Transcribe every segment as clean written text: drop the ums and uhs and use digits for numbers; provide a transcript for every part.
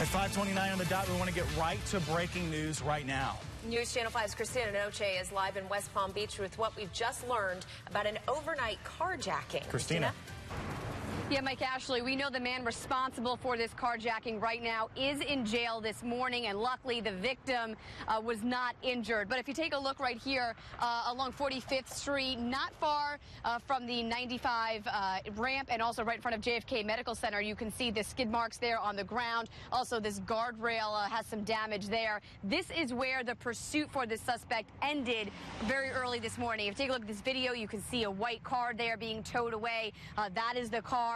At 5:29 on the dot, we want to get right to breaking news right now. News Channel 5's Christina Noche is live in West Palm Beach with what we've just learned about an overnight carjacking. Christina? Yeah, Mike Ashley, we know the man responsible for this carjacking right now is in jail this morning, and luckily the victim was not injured. But if you take a look right here along 45th Street, not far from the 95 ramp and also right in front of JFK Medical Center, you can see the skid marks there on the ground. Also, this guardrail has some damage there. This is where the pursuit for this suspect ended very early this morning. If you take a look at this video, you can see a white car there being towed away. That is the car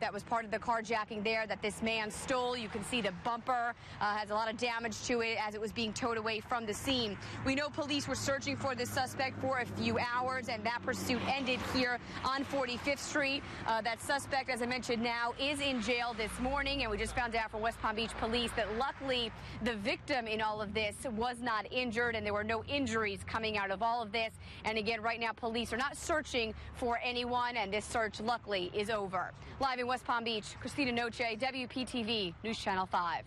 that was part of the carjacking there that this man stole. You can see the bumper has a lot of damage to it as it was being towed away from the scene. We know police were searching for this suspect for a few hours, and that pursuit ended here on 45th Street. That suspect, as I mentioned now, is in jail this morning, and we just found out from West Palm Beach police that luckily the victim in all of this was not injured, and there were no injuries coming out of all of this. And again, right now, police are not searching for anyone, and this search, luckily, is over. Live in West Palm Beach, Christina Noche, WPTV, News Channel 5.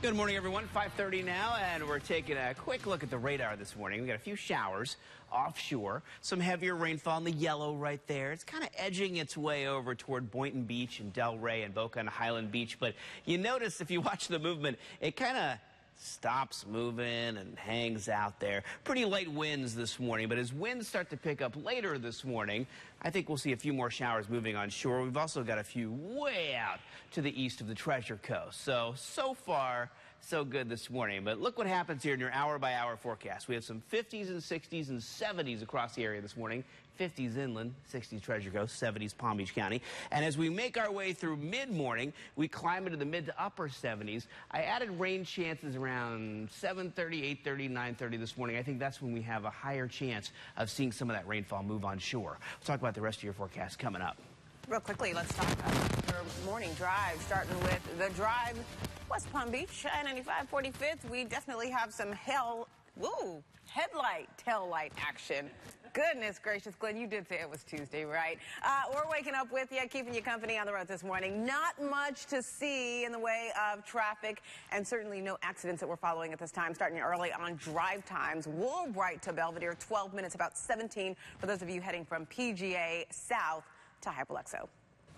Good morning, everyone. 5:30 now, and we're taking a quick look at the radar this morning. We got a few showers offshore, some heavier rainfall in the yellow right there. It's kind of edging its way over toward Boynton Beach and Delray and Boca and Highland Beach. But you notice if you watch the movement, it kind of stops moving and hangs out there. Pretty light winds this morning, but as winds start to pick up later this morning, I think we'll see a few more showers moving on shore. We've also got a few way out to the east of the Treasure Coast. So far, so good this morning. But look what happens here in your hour-by-hour forecast. We have some 50s and 60s and 70s across the area this morning. 50s inland, 60s Treasure Coast, 70s Palm Beach County. And as we make our way through mid-morning, we climb into the mid to upper 70s. I added rain chances around 7:30, 8:30, 9:30 this morning. I think that's when we have a higher chance of seeing some of that rainfall move on shore. We'll talk about the rest of your forecast coming up. Real quickly, let's talk about your morning drive, starting with the drive, West Palm Beach, I-95, 45th. We definitely have some headlight, tail light action. Goodness gracious, Glenn, you did say it was Tuesday, right? We're waking up with you, keeping you company on the road this morning. Not much to see in the way of traffic, and certainly no accidents that we're following at this time, starting early on drive times. Woolbright to Belvedere, 12 minutes, about 17 for those of you heading from PGA south to Hyperlexo.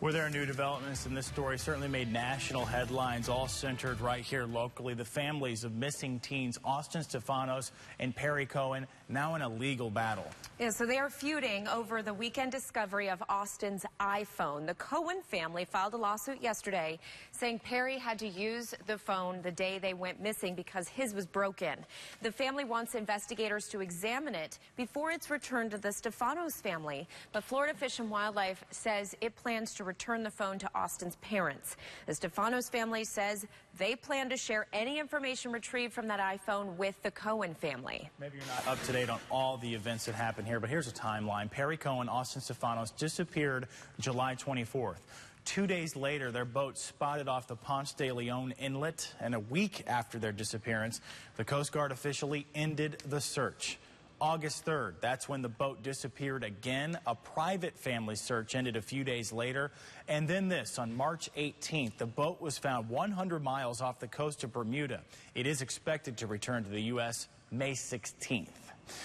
Were there new developments in this story? Certainly made national headlines, all centered right here locally. The families of missing teens Austin Stefanos and Perry Cohen now in a legal battle. Yeah, so they are feuding over the weekend discovery of Austin's iPhone. The Cohen family filed a lawsuit yesterday saying Perry had to use the phone the day they went missing because his was broken. The family wants investigators to examine it before it's returned to the Stefanos family. But Florida Fish and Wildlife says it plans to return the phone to Austin's parents. The Stefanos family says they plan to share any information retrieved from that iPhone with the Cohen family. Maybe you're not up to date on all the events that happened here, but here's a timeline. Perry Cohen, Austin Stefanos disappeared July 24th. 2 days later, their boat spotted off the Ponce de Leon inlet, and a week after their disappearance, the Coast Guard officially ended the search. August 3rd, that's when the boat disappeared again. A private family search ended a few days later. And then this, on March 18th, the boat was found 100 miles off the coast of Bermuda. It is expected to return to the U.S. May 16th.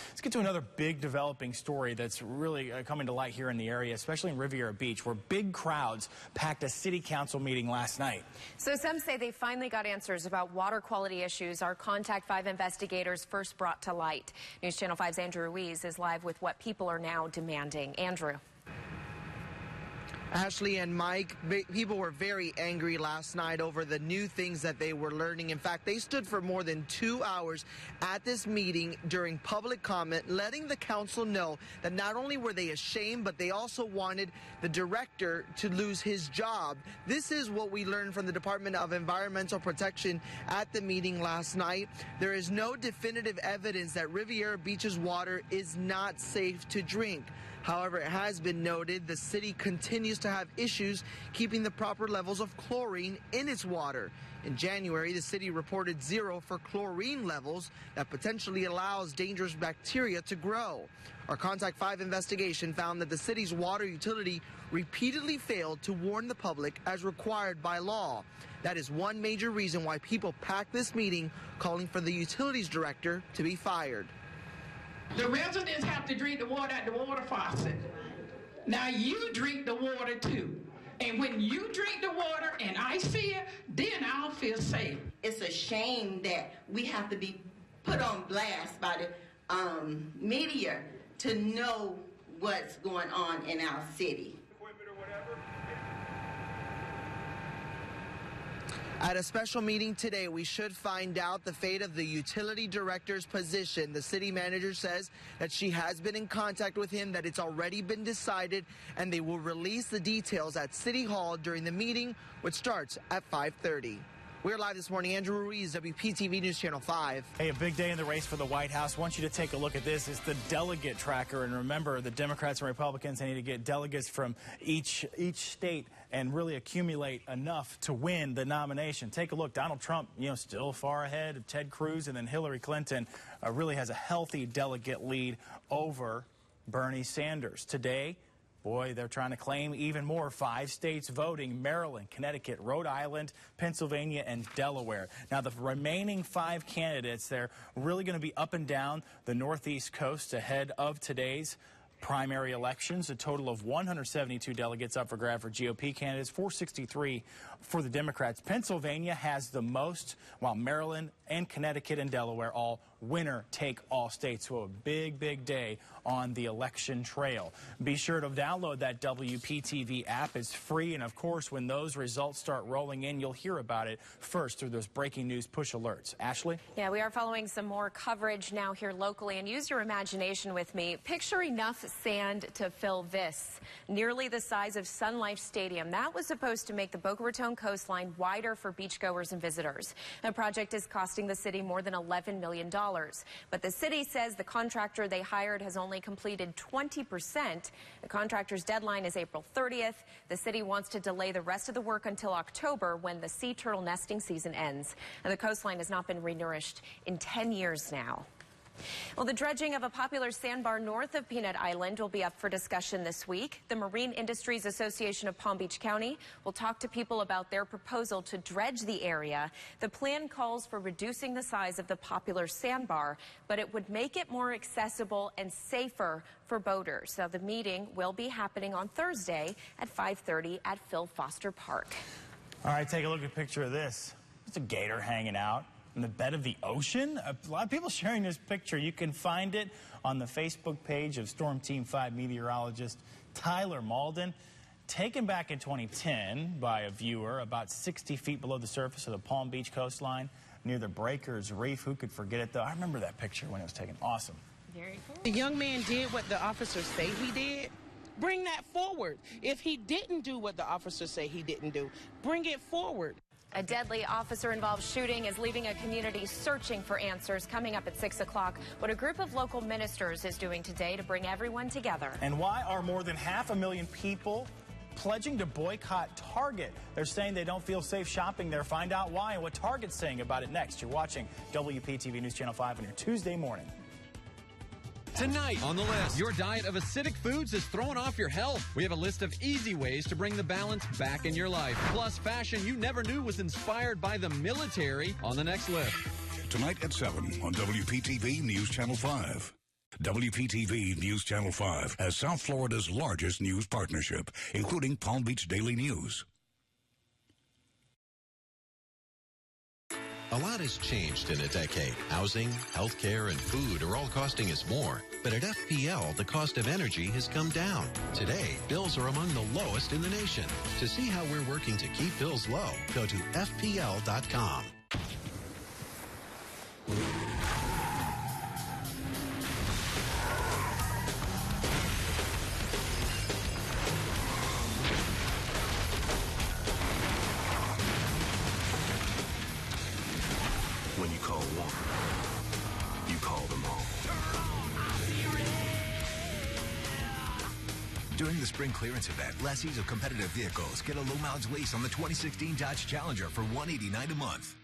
Let's get to another big developing story that's really coming to light here in the area, especially in Riviera Beach, where big crowds packed a city council meeting last night. So some say they finally got answers about water quality issues our Contact 5 investigators first brought to light. News Channel 5's Andrew Ruiz is live with what people are now demanding. Andrew. Ashley and Mike, people were very angry last night over the new things that they were learning. In fact, they stood for more than 2 hours at this meeting during public comment, letting the council know that not only were they ashamed, but they also wanted the director to lose his job. This is what we learned from the Department of Environmental Protection at the meeting last night. There is no definitive evidence that Riviera Beach's water is not safe to drink. However, it has been noted the city continues to have issues keeping the proper levels of chlorine in its water. In January, the city reported 0 for chlorine levels that potentially allows dangerous bacteria to grow. Our Contact 5 investigation found that the city's water utility repeatedly failed to warn the public as required by law. That is one major reason why people packed this meeting, calling for the utilities director to be fired. The residents have to drink the water at the water faucet. Now you drink the water too. And when you drink the water and I see it, then I'll feel safe. It's a shame that we have to be put on blast by the media to know what's going on in our city. At a special meeting today, we should find out the fate of the utility director's position. The city manager says that she has been in contact with him, that it's already been decided, and they will release the details at City Hall during the meeting, which starts at 5:30. We're live this morning. Andrew Ruiz, WPTV News Channel 5. Hey, a big day in the race for the White House. I want you to take a look at this. It's the delegate tracker. And remember, the Democrats and Republicans, they need to get delegates from each state and really accumulate enough to win the nomination. Take a look. Donald Trump, still far ahead of Ted Cruz, and then Hillary Clinton really has a healthy delegate lead over Bernie Sanders. Today, boy, they're trying to claim even more. 5 states voting: Maryland, Connecticut, Rhode Island, Pennsylvania, and Delaware. Now, the remaining 5 candidates, they're really going to be up and down the Northeast coast ahead of today's primary elections. A total of 172 delegates up for grab for GOP candidates, 463 for the Democrats. Pennsylvania has the most, while Maryland and Connecticut and Delaware all winner-take-all states. So a big, big day on the election trail. Be sure to download that WPTV app. It's free, and of course, when those results start rolling in, you'll hear about it first through those breaking news push alerts. Ashley? Yeah, we are following some more coverage now here locally, and use your imagination with me. Picture enough sand to fill this, nearly the size of Sun Life Stadium. That was supposed to make the Boca Raton coastline wider for beachgoers and visitors. The project is costing the city more than $11 million. But the city says the contractor they hired has only completed 20%. The contractor's deadline is April 30th. The city wants to delay the rest of the work until October, when the sea turtle nesting season ends. And the coastline has not been renourished in 10 years now. Well, the dredging of a popular sandbar north of Peanut Island will be up for discussion this week. The Marine Industries Association of Palm Beach County will talk to people about their proposal to dredge the area. The plan calls for reducing the size of the popular sandbar, but it would make it more accessible and safer for boaters. Now, the meeting will be happening on Thursday at 5:30 at Phil Foster Park. All right, take a look at a picture of this. It's a gator hanging out in the bed of the ocean. A lot of people sharing this picture. You can find it on the Facebook page of Storm Team 5 meteorologist Tyler Malden. Taken back in 2010 by a viewer about 60 feet below the surface of the Palm Beach coastline near the Breakers Reef. Who could forget it, though? I remember that picture when it was taken. Awesome. Very cool. The young man did what the officers say he did. Bring that forward. If he didn't do what the officers say he didn't do, bring it forward. A deadly officer-involved shooting is leaving a community searching for answers. Coming up at 6 o'clock, what a group of local ministers is doing today to bring everyone together. And why are more than 500,000 people pledging to boycott Target? They're saying they don't feel safe shopping there. Find out why and what Target's saying about it next. You're watching WPTV News Channel 5 on your Tuesday morning. Tonight on The List, your diet of acidic foods is throwing off your health. We have a list of easy ways to bring the balance back in your life. Plus, fashion you never knew was inspired by the military on the next list. Tonight at 7 on WPTV News Channel 5. WPTV News Channel 5 has South Florida's largest news partnership, including Palm Beach Daily News. A lot has changed in a decade. Housing, healthcare, and food are all costing us more. But at FPL, the cost of energy has come down. Today, bills are among the lowest in the nation. To see how we're working to keep bills low, go to FPL.com. When you call one, you call them all. During the spring clearance event, lessees of competitive vehicles get a low mileage lease on the 2016 Dodge Challenger for $189 a month.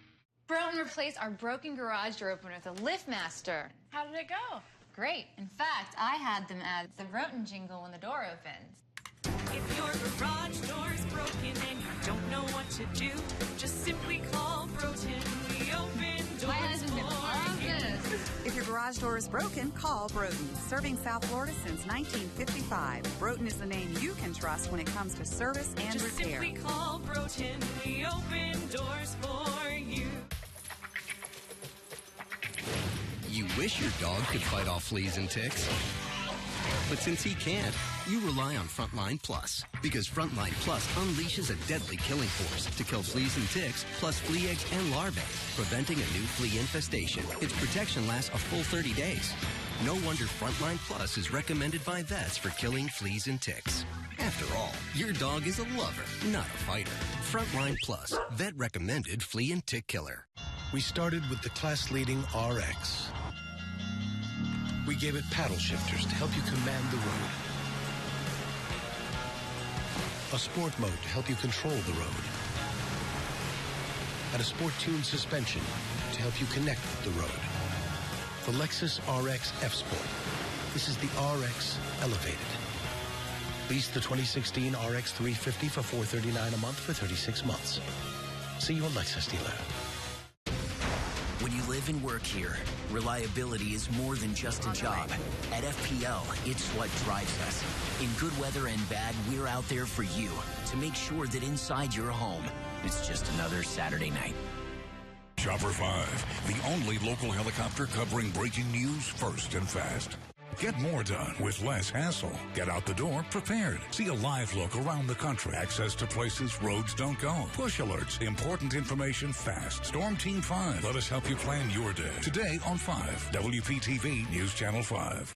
Broughton replaced our broken garage door opener with a LiftMaster. How did it go? Great. In fact, I had them add the Broughton jingle when the door opens. If your garage door is broken and you don't know what to do, just simply call Broughton. We open doors. My husband's gonna love this. If your garage door is broken, call Broughton. Serving South Florida since 1955. Broughton is the name you can trust when it comes to service and just repair. Simply call Broughton. We open doors for you. You wish your dog could fight off fleas and ticks. But since he can't, you rely on Frontline Plus. Because Frontline Plus unleashes a deadly killing force to kill fleas and ticks, plus flea eggs and larvae, preventing a new flea infestation. Its protection lasts a full 30 days. No wonder Frontline Plus is recommended by vets for killing fleas and ticks. After all, your dog is a lover, not a fighter. Frontline Plus, vet-recommended flea and tick killer. We started with the class-leading RX. We gave it paddle shifters to help you command the road. A sport mode to help you control the road. And a sport-tuned suspension to help you connect with the road. The Lexus RX F-Sport. This is the RX Elevated. Lease the 2016 RX 350 for $439 a month for 36 months. See your Lexus dealer. When you live and work here, reliability is more than just a job. At FPL, it's what drives us. In good weather and bad, we're out there for you to make sure that inside your home, it's just another Saturday night. Chopper 5, the only local helicopter covering breaking news first and fast. Get more done with less hassle. Get out the door prepared. See a live look around the country. Access to places roads don't go. Push alerts. Important information fast. Storm Team 5. Let us help you plan your day. Today on 5. WPTV News Channel 5.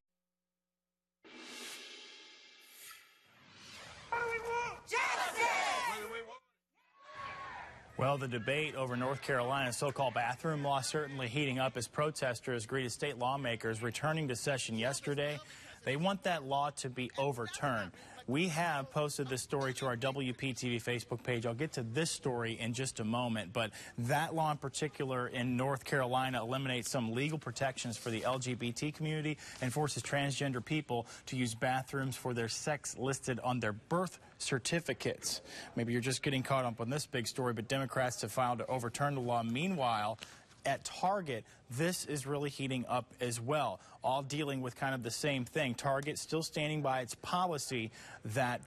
Well, the debate over North Carolina's so-called bathroom law certainly heating up as protesters greeted state lawmakers returning to session yesterday. They want that law to be overturned. We have posted this story to our WPTV Facebook page. I'll get to this story in just a moment, but that law in particular in North Carolina eliminates some legal protections for the LGBT community and forces transgender people to use bathrooms for their sex listed on their birth certificates. Maybe you're just getting caught up on this big story, but Democrats have filed to overturn the law. Meanwhile, at Target, this is really heating up as well, all dealing with kind of the same thing. Target still standing by its policy that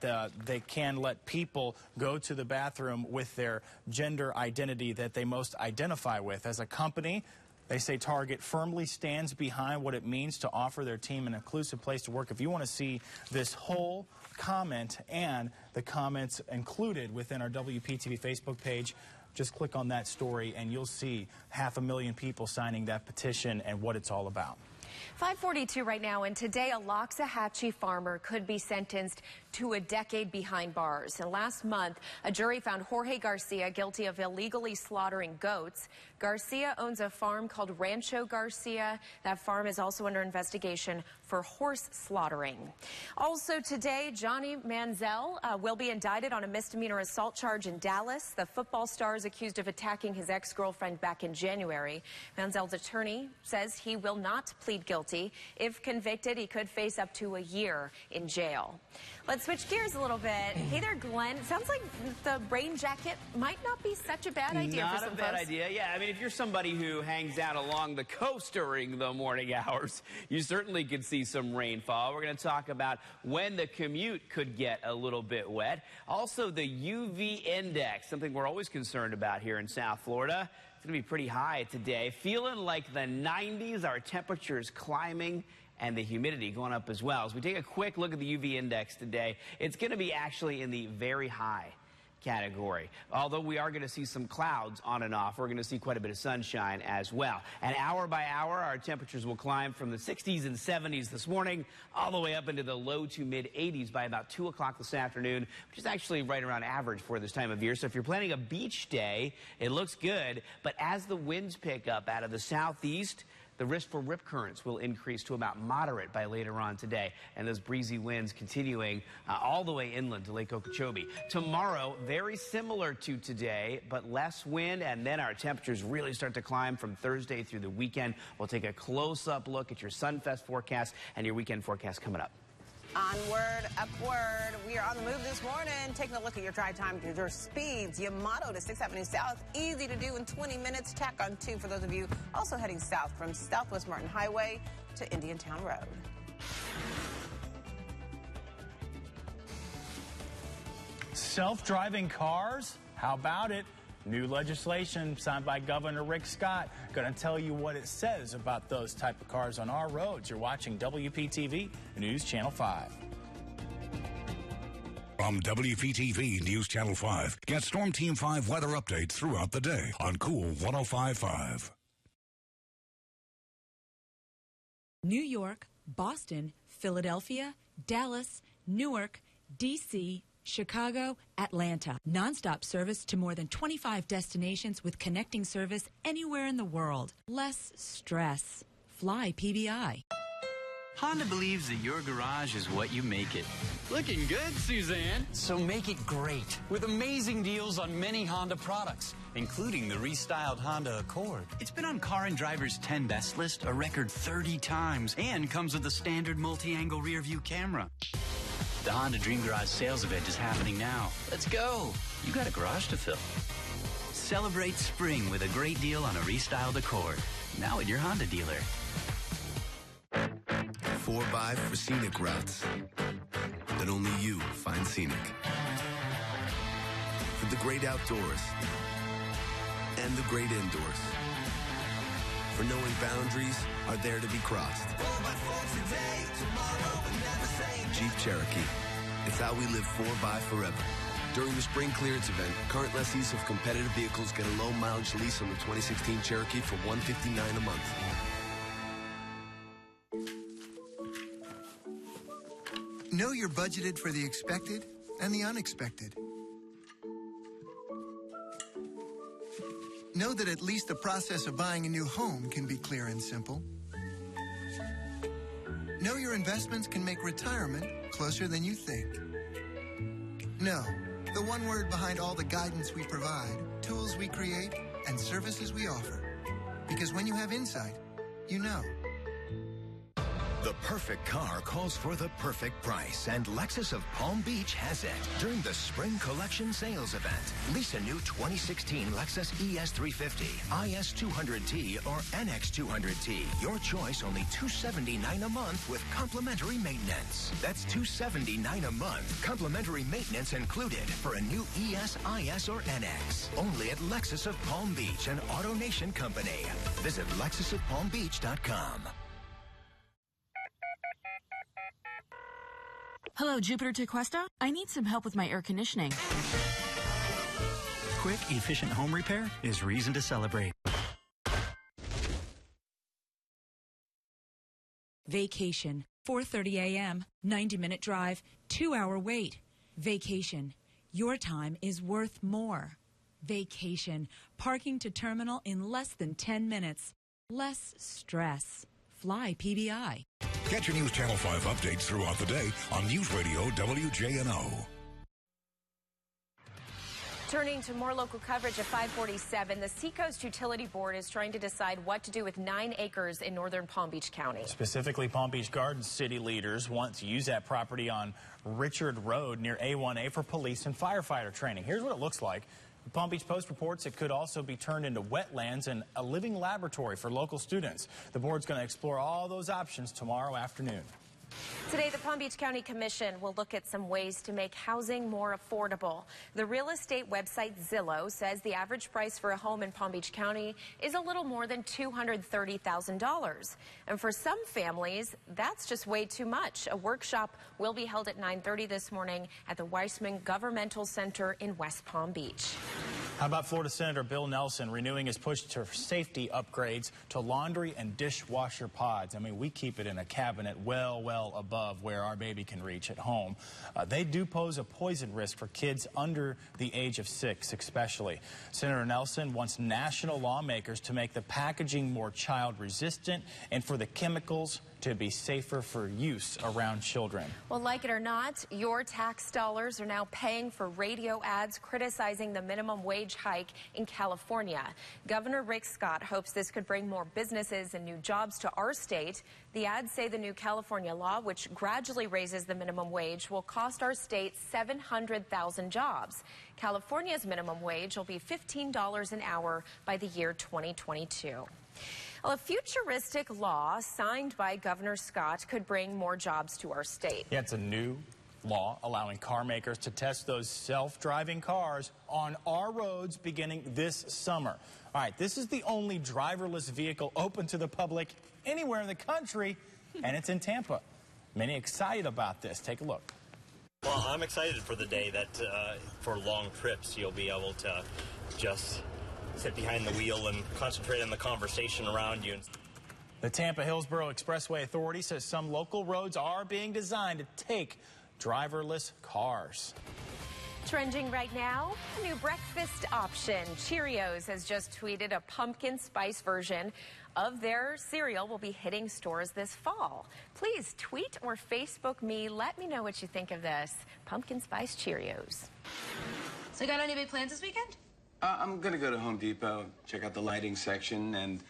they can let people go to the bathroom with their gender identity that they most identify with. As a company, they say Target firmly stands behind what it means to offer their team an inclusive place to work. If you want to see this whole comment and the comments included within our WPTV Facebook page, just click on that story and you'll see 500,000 people signing that petition and what it's all about. 5:42 right now, and today a Loxahatchee farmer could be sentenced to a decade behind bars. And last month, a jury found Jorge Garcia guilty of illegally slaughtering goats. Garcia owns a farm called Rancho Garcia. That farm is also under investigation for horse slaughtering. Also today, Johnny Manziel will be indicted on a misdemeanor assault charge in Dallas. The football star is accused of attacking his ex-girlfriend back in January. Manziel's attorney says he will not plead guilty. If convicted, he could face up to a year in jail. Let's switch gears a little bit. Hey there, Glenn. It sounds like the rain jacket might not be such a bad idea for some folks. Not a bad idea. Yeah, I mean, if you're somebody who hangs out along the coast during the morning hours, you certainly could see some rainfall. We're going to talk about when the commute could get a little bit wet. Also, the UV index, something we're always concerned about here in South Florida. It's going to be pretty high today. Feeling like the 90s. Our temperatures climbing and the humidity going up as well. As we take a quick look at the UV index today, it's going to be actually in the very high category. Although we are going to see some clouds on and off, we're going to see quite a bit of sunshine as well. And hour by hour, our temperatures will climb from the 60s and 70s this morning all the way up into the low to mid 80s by about 2 o'clock this afternoon, which is actually right around average for this time of year. So if you're planning a beach day, it looks good. But as the winds pick up out of the southeast, The risk for rip currents will increase to about moderate by later on today, and those breezy winds continuing all the way inland to Lake Okeechobee. Tomorrow, very similar to today, but less wind, and then our temperatures really start to climb from Thursday through the weekend. We'll take a close-up look at your Sunfest forecast and your weekend forecast coming up. Onward, upward. We are on the move this morning. Taking a look at your drive time, your speeds. Yamato to 6th Avenue South. Easy to do in 20 minutes. Tack on 2 for those of you also heading south from Southwest Martin Highway to Indiantown Road. Self-driving cars? How about it? New legislation signed by Governor Rick Scott. Going to tell you what it says about those type of cars on our roads. You're watching WPTV News Channel 5. From WPTV News Channel 5, get Storm Team 5 weather updates throughout the day on Cool 105.5. New York, Boston, Philadelphia, Dallas, Newark, D.C., Chicago, Atlanta. Nonstop service to more than 25 destinations with connecting service anywhere in the world. Less stress. Fly PBI. Honda believes that your garage is what you make it. Looking good, Suzanne. So make it great with amazing deals on many Honda products, including the restyled Honda Accord. It's been on Car and Driver's 10 Best list a record 30 times and comes with a standard multi-angle rear view camera. The Honda Dream Garage sales event is happening now. Let's go. You got a garage to fill. Celebrate spring with a great deal on a restyled Accord. Now at your Honda dealer. 4x for scenic routes that only you find scenic. For the great outdoors and the great indoors. For knowing boundaries are there to be crossed. Today, tomorrow, Jeep Cherokee. It's how we live 4x forever. During the spring clearance event, current lessees of competitive vehicles get a low mileage lease on the 2016 Cherokee for $159 a month. Know you're budgeted for the expected and the unexpected. Know that at least the process of buying a new home can be clear and simple. Know your investments can make retirement closer than you think. Know the one word behind all the guidance we provide, tools we create, and services we offer. Because when you have insight, you know. The perfect car calls for the perfect price, and Lexus of Palm Beach has it. During the Spring Collection Sales Event, lease a new 2016 Lexus ES350, IS200T, or NX200T. Your choice, only $279 a month with complimentary maintenance. That's $279 a month, complimentary maintenance included for a new ES, IS, or NX. Only at Lexus of Palm Beach, an AutoNation company. Visit LexusofPalmBeach.com. Hello, Jupiter to Cuesta. I need some help with my air conditioning. Quick, efficient home repair is reason to celebrate. Vacation. 4:30 a.m. 90-minute drive. 2-hour wait. Vacation. Your time is worth more. Vacation. Parking to terminal in less than 10 minutes. Less stress. Fly PBI. Get your News Channel 5 updates throughout the day on News Radio WJNO. Turning to more local coverage at 547, the Seacoast Utility Board is trying to decide what to do with 9 acres in northern Palm Beach County. Specifically, Palm Beach Gardens city leaders want to use that property on Richard Road near A1A for police and firefighter training. Here's what it looks like. The Palm Beach Post reports it could also be turned into wetlands and a living laboratory for local students. The board's going to explore all those options tomorrow afternoon. Today, the Palm Beach County Commission will look at some ways to make housing more affordable. The real estate website Zillow says the average price for a home in Palm Beach County is a little more than $230,000. And for some families, that's just way too much. A workshop will be held at 9:30 this morning at the Weissman Governmental Center in West Palm Beach. How about Florida Senator Bill Nelson renewing his push to safety upgrades to laundry and dishwasher pods? I mean, we keep it in a cabinet well above where our baby can reach at home. They do pose a poison risk for kids under the age of 6, especially. Senator Nelson wants national lawmakers to make the packaging more child-resistant and for the chemicals to be safer for use around children. Well, like it or not, your tax dollars are now paying for radio ads criticizing the minimum wage hike in California. Governor Rick Scott hopes this could bring more businesses and new jobs to our state. The ads say the new California law, which gradually raises the minimum wage, will cost our state 700,000 jobs. California's minimum wage will be $15 an hour by the year 2022. Well, a futuristic law signed by Governor Scott could bring more jobs to our state. Yeah, it's a new law allowing car makers to test those self-driving cars on our roads beginning this summer. All right, this is the only driverless vehicle open to the public anywhere in the country, and it's in Tampa. Many excited about this. Take a look. Well, I'm excited for the day that for long trips you'll be able to just sit behind the wheel and concentrate on the conversation around you. The Tampa-Hillsborough Expressway Authority says some local roads are being designed to take driverless cars. Trending right now, a new breakfast option. Cheerios has just tweeted a pumpkin spice version of their cereal will be hitting stores this fall. Please tweet or Facebook me. Let me know what you think of this. Pumpkin spice Cheerios. So you got any big plans this weekend? I'm gonna go to Home Depot, check out the lighting section, and...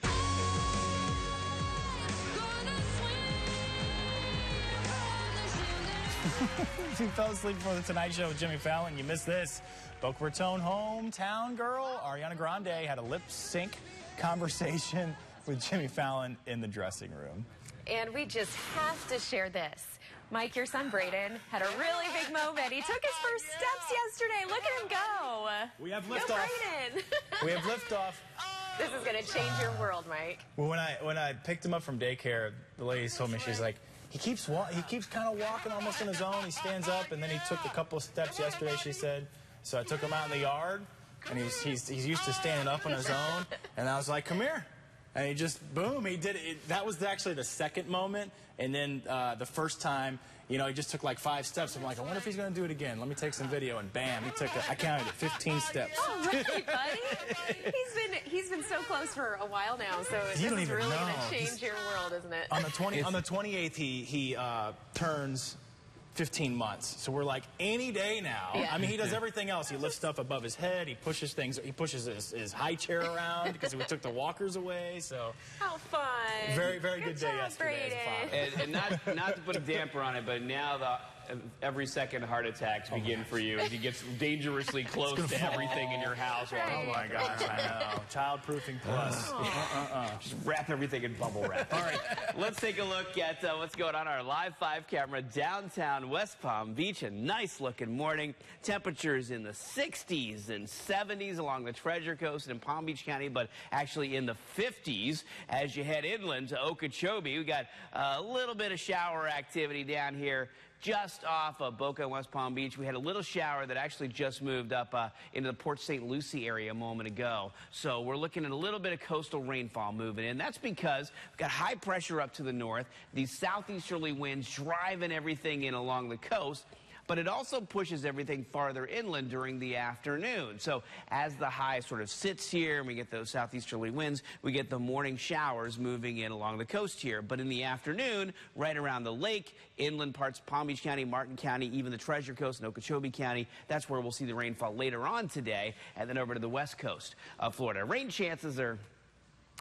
If you fell asleep before the Tonight Show with Jimmy Fallon, you missed this. Boca Raton hometown girl Ariana Grande had a lip-sync conversation with Jimmy Fallon in the dressing room. And we just have to share this. Mike, your son Braden, had a really big moment. He took his first steps yesterday. Look at him go. We have Go, liftoff. Braden. We have liftoff. This is going to change your world, Mike. Well, when I picked him up from daycare, the lady told me, she's like, he keeps kind of walking almost on his own. He stands up, and then he took a couple of steps yesterday, she said. So I took him out in the yard, and he's used to standing up on his own. And I was like, come here. And he just, boom, he did it. That was actually the second moment. And then the first time, you know, he just took like 5 steps. I'm like, I wonder if he's going to do it again. Let me take some video. And bam, he took it. I counted it, 15 steps. All right, buddy. He's been so close for a while now. So this You don't is even really know. going to change your world, isn't it? On the 28th, he turns 15 months. So we're like, any day now. Yeah. I mean, he does everything else. He lifts stuff above his head. He pushes things. He pushes his high chair around because we took the walkers away. So how fun. Very good day job, yesterday as a father. And not to put a damper on it, but now every second heart attacks begin for you as he gets dangerously close to everything in your house. Oh my gosh, I know. Childproofing plus. Just wrap everything in bubble wrap. All right, let's take a look at what's going on our Live 5 camera downtown West Palm Beach. A nice looking morning. Temperatures in the 60s and 70s along the Treasure Coast and Palm Beach County, but actually in the 50s as you head inland to Okeechobee. We got a little bit of shower activity down here just off of Boca and West Palm Beach. We had a little shower that actually just moved up into the Port St. Lucie area a moment ago. So we're looking at a little bit of coastal rainfall moving in. That's because we've got high pressure up to the north. These southeasterly winds driving everything in along the coast. But it also pushes everything farther inland during the afternoon. So as the high sort of sits here and we get those southeasterly winds, we get the morning showers moving in along the coast here. But in the afternoon, right around the lake, inland parts, Palm Beach County, Martin County, even the Treasure Coast and Okeechobee County, that's where we'll see the rainfall later on today, and then over to the west coast of Florida. Rain chances are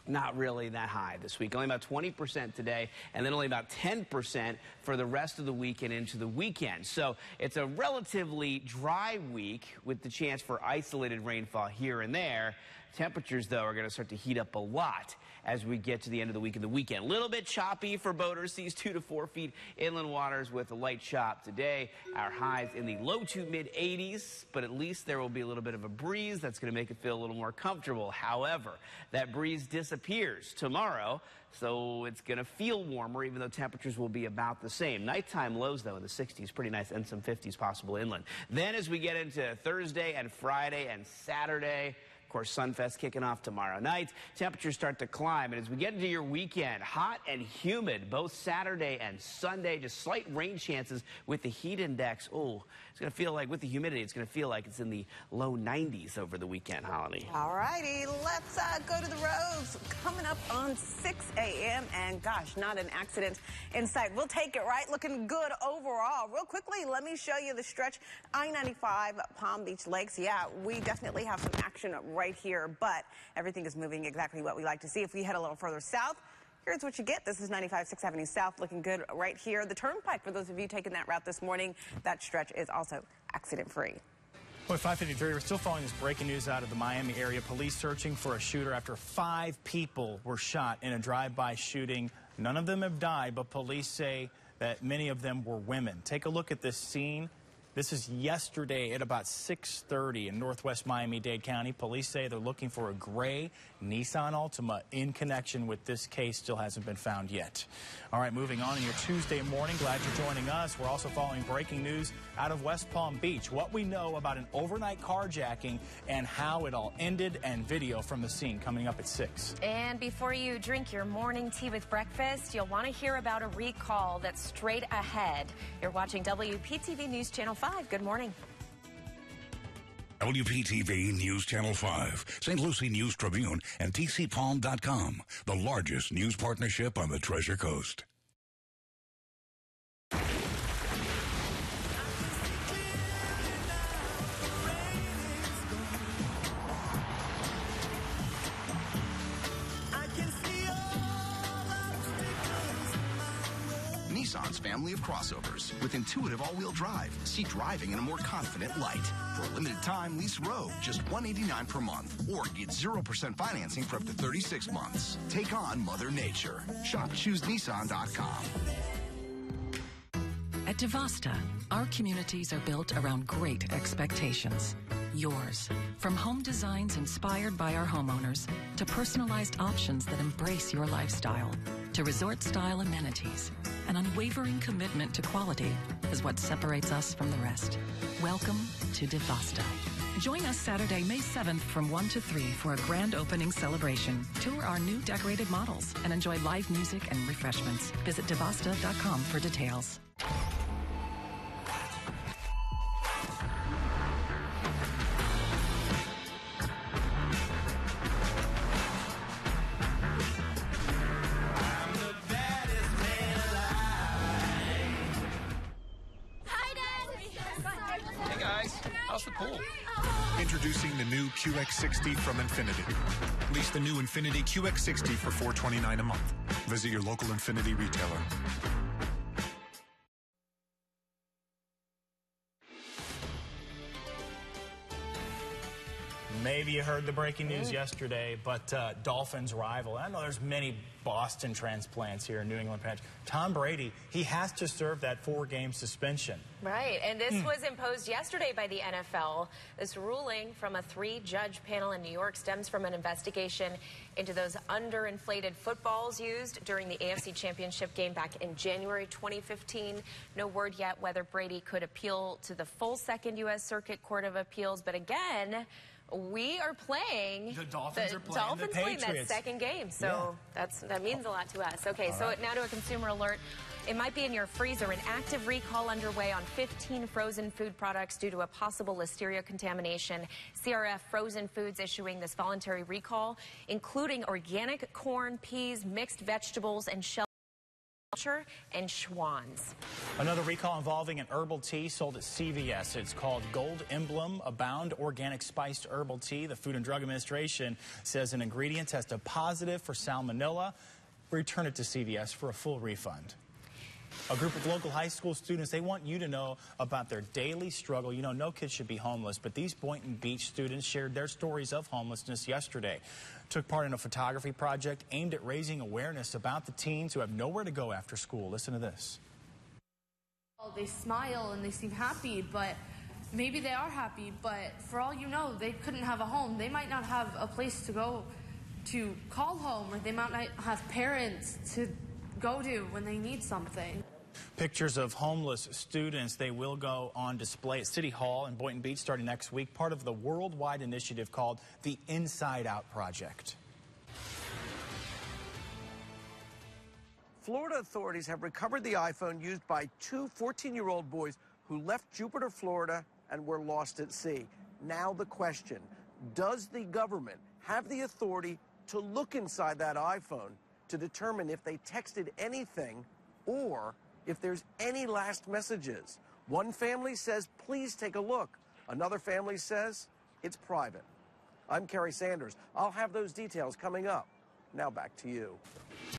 not really that high this week. Only about 20% today, and then only about 10% for the rest of the week and into the weekend. So it's a relatively dry week with the chance for isolated rainfall here and there. Temperatures, though, are going to start to heat up a lot as we get to the end of the week and the weekend. A little bit choppy for boaters. Seas 2 to 4 feet inland waters with a light chop today. Our highs in the low to mid 80s, but at least there will be a little bit of a breeze that's going to make it feel a little more comfortable. However, that breeze disappears tomorrow, so it's going to feel warmer, even though temperatures will be about the same. Nighttime lows, though, in the 60s, pretty nice, and some 50s possible inland. Then as we get into Thursday and Friday and Saturday, of course, Sunfest kicking off tomorrow night. Temperatures start to climb, and as we get into your weekend, hot and humid both Saturday and Sunday. Just slight rain chances with the heat index. Oh, it's going to feel like, with the humidity, it's going to feel like it's in the low 90s over the weekend, Holly. All righty, let's go to the roads. Coming up on 6 a.m. and gosh, not an accident in sight. We'll take it, right? Looking good overall. Real quickly, let me show you the stretch I-95 Palm Beach Lakes. Yeah, we definitely have some action right here, but everything is moving exactly what we like to see. If we head a little further south, here's what you get. This is 95 6th Avenue South, looking good right here. The Turnpike, for those of you taking that route this morning, that stretch is also accident-free. Well, 5:53, we're still following this breaking news out of the Miami area. Police searching for a shooter after 5 people were shot in a drive-by shooting. None of them have died, but police say that many of them were women. Take a look at this scene. This is yesterday at about 6:30 in northwest Miami-Dade County. Police say they're looking for a gray Nissan Altima in connection with this case. Still hasn't been found yet. All right, moving on in your Tuesday morning. Glad you're joining us. We're also following breaking news out of West Palm Beach. What we know about an overnight carjacking and how it all ended, and video from the scene coming up at 6. And before you drink your morning tea with breakfast, you'll want to hear about a recall that's straight ahead. You're watching WPTV News Channel 5. Good morning. WPTV News Channel 5, St. Lucie News Tribune, and TCPalm.com, the largest news partnership on the Treasure Coast. Nissan's family of crossovers with intuitive all-wheel drive. See driving in a more confident light. For a limited time, lease Rogue, just $189 per month, or get 0% financing for up to 36 months. Take on Mother Nature. Shop ChooseNissan.com. At Devasta, our communities are built around great expectations. Yours. From home designs inspired by our homeowners, to personalized options that embrace your lifestyle, to resort-style amenities. An unwavering commitment to quality is what separates us from the rest. Welcome to Devasta. Join us Saturday, May 7th from 1 to 3 for a grand opening celebration. Tour our new decorated models and enjoy live music and refreshments. Visit Devasta.com for details. How's the pool? Introducing the new QX60 from Infinity. Lease the new Infinity QX60 for $429 a month. Visit your local Infinity retailer. Maybe you heard the breaking news yesterday, but Dolphins rival. I know there's many Boston transplants here in New England Patch. Tom Brady, he has to serve that 4-game suspension. Right, and this was imposed yesterday by the NFL. This ruling from a 3-judge panel in New York stems from an investigation into those underinflated footballs used during the AFC Championship game back in January 2015. No word yet whether Brady could appeal to the full Second U.S. Circuit Court of Appeals, but again, we are playing. The Dolphins are playing the playing that Patriots. second game, so that means a lot to us. Okay, so now to a consumer alert. It might be in your freezer. An active recall underway on 15 frozen food products due to a possible listeria contamination. CRF Frozen Foods issuing this voluntary recall, including organic corn, peas, mixed vegetables, and shell and Schwan's. Another recall involving an herbal tea sold at CVS. It's called Gold Emblem, a bound organic spiced herbal tea. The Food and Drug Administration says an ingredient tested positive for salmonella. Return it to CVS for a full refund. A group of local high school students, they want you to know about their daily struggle. You know, no kid should be homeless, but these Boynton Beach students shared their stories of homelessness yesterday. Took part in a photography project aimed at raising awareness about the teens who have nowhere to go after school. Listen to this. They smile and they seem happy, but maybe they are happy, but for all you know, they couldn't have a home. They might not have a place to go to call home, or they might not have parents to go to when they need something. Pictures of homeless students, they will go on display at City Hall in Boynton Beach starting next week, part of the worldwide initiative called the Inside Out Project. Florida authorities have recovered the iPhone used by two 14-year-old boys who left Jupiter, Florida, and were lost at sea. Now the question, does the government have the authority to look inside that iPhone to determine if they texted anything or if there's any last messages? One family says, please take a look. Another family says, it's private. I'm Kerry Sanders. I'll have those details coming up. Now back to you.